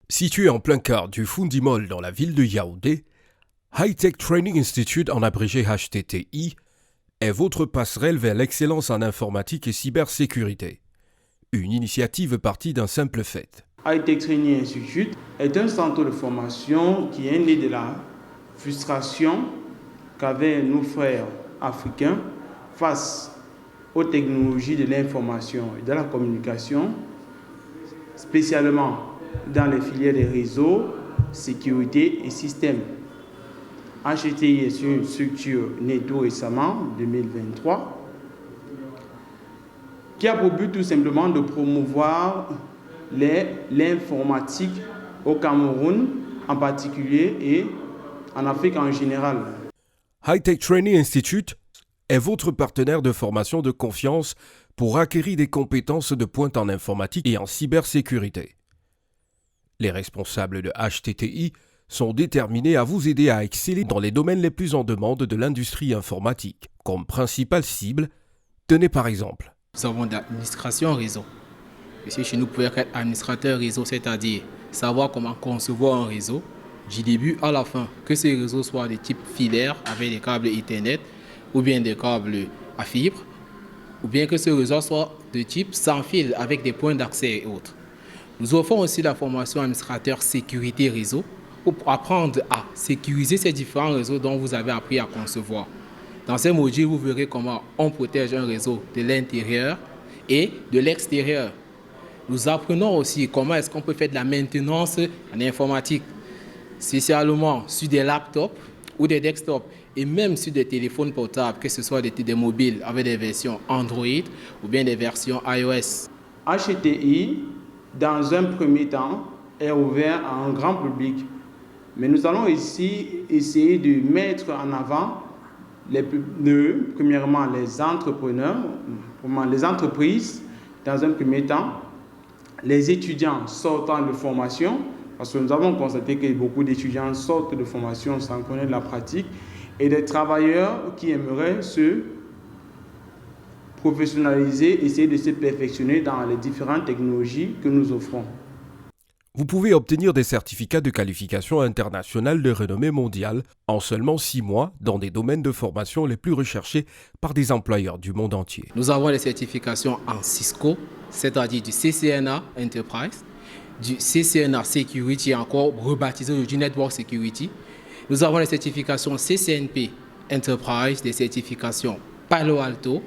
Situé en plein cœur du Fundimall dans la ville de Yaoundé, High Tech Training Institute, en abrégé HTTI, est votre passerelle vers l'excellence en informatique et cybersécurité. Une initiative partie d'un simple fait. High Tech Training Institute est un centre de formation qui est né de la frustration qu'avaient nos frères africains face aux technologies de l'information et de la communication, spécialement dans les filières des réseaux, sécurité et systèmes. HTTI est une structure née tout récemment, 2023, qui a pour but tout simplement de promouvoir l'informatique au Cameroun en particulier et en Afrique en général. High Tech Training Institute est votre partenaire de formation de confiance pour acquérir des compétences de pointe en informatique et en cybersécurité. Les responsables de HTTI sont déterminés à vous aider à exceller dans les domaines les plus en demande de l'industrie informatique. Comme principale cible, tenez par exemple. Nous avons de l'administration réseau. Ici, chez nous, vous pouvez être administrateur réseau, c'est-à-dire savoir comment concevoir un réseau, du début à la fin, que ces réseaux soient de type filaire avec des câbles Ethernet ou bien des câbles à fibre, ou bien que ce réseau soit de type sans fil avec des points d'accès et autres. Nous offrons aussi la formation administrateur sécurité réseau pour apprendre à sécuriser ces différents réseaux dont vous avez appris à concevoir. Dans ces modules, vous verrez comment on protège un réseau de l'intérieur et de l'extérieur. Nous apprenons aussi comment est-ce qu'on peut faire de la maintenance en informatique, spécialement sur des laptops ou des desktops et même sur des téléphones portables, que ce soit des mobiles avec des versions Android ou bien des versions iOS. HTTI, dans un premier temps, est ouvert à un grand public. Mais nous allons ici essayer de mettre en avant premièrement les entrepreneurs, les entreprises dans un premier temps, les étudiants sortant de formation, parce que nous avons constaté que beaucoup d'étudiants sortent de formation sans connaître la pratique, et des travailleurs qui aimeraient se professionnaliser, essayer de se perfectionner dans les différentes technologies que nous offrons. Vous pouvez obtenir des certificats de qualification internationale de renommée mondiale en seulement 6 mois dans des domaines de formation les plus recherchés par des employeurs du monde entier. Nous avons les certifications en Cisco, c'est-à-dire du CCNA Enterprise, du CCNA Security, encore rebaptisé aujourd'hui Network Security. Nous avons les certifications CCNP Enterprise, des certifications Palo Alto,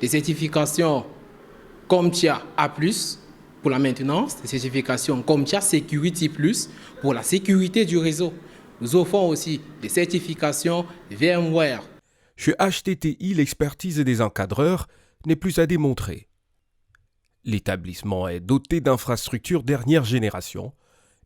des certifications CompTIA A+, pour la maintenance, des certifications CompTIA Security Plus pour la sécurité du réseau. Nous offrons aussi des certifications VMware. Chez HTTI, l'expertise des encadreurs n'est plus à démontrer. L'établissement est doté d'infrastructures dernière génération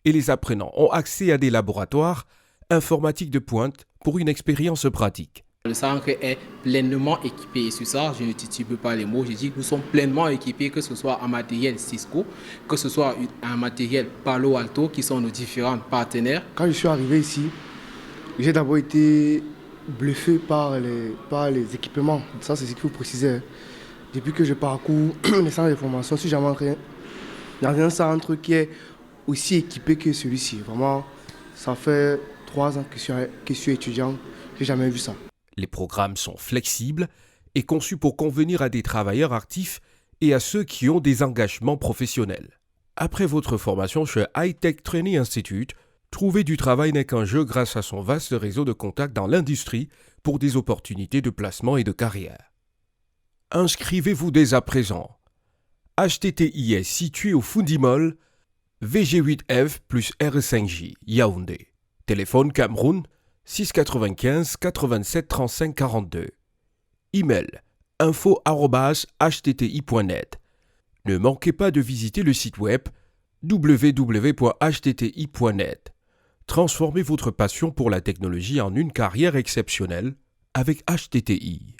et les apprenants ont accès à des laboratoires informatiques de pointe pour une expérience pratique. Le centre est pleinement équipé et sur ça, je ne titube pas les mots, je dis que nous sommes pleinement équipés, que ce soit en matériel Cisco, que ce soit en matériel Palo Alto, qui sont nos différents partenaires. Quand je suis arrivé ici, j'ai d'abord été bluffé par les équipements. Ça, c'est ce qu'il faut préciser. Depuis que je parcours les centres de formation, si jamais rien dans un centre qui est aussi équipé que celui-ci. Vraiment, ça fait 3 ans que je suis étudiant, je n'ai jamais vu ça. Les programmes sont flexibles et conçus pour convenir à des travailleurs actifs et à ceux qui ont des engagements professionnels. Après votre formation chez High Tech Training Institute, trouver du travail n'est qu'un jeu grâce à son vaste réseau de contacts dans l'industrie pour des opportunités de placement et de carrière. Inscrivez-vous dès à présent. HTTI est situé au Fundimall, VG8F plus R5J, Yaoundé. Téléphone Cameroun 695 87 35 42. Email info@htti.net. Ne manquez pas de visiter le site web www.htti.net. Transformez votre passion pour la technologie en une carrière exceptionnelle avec HTTI.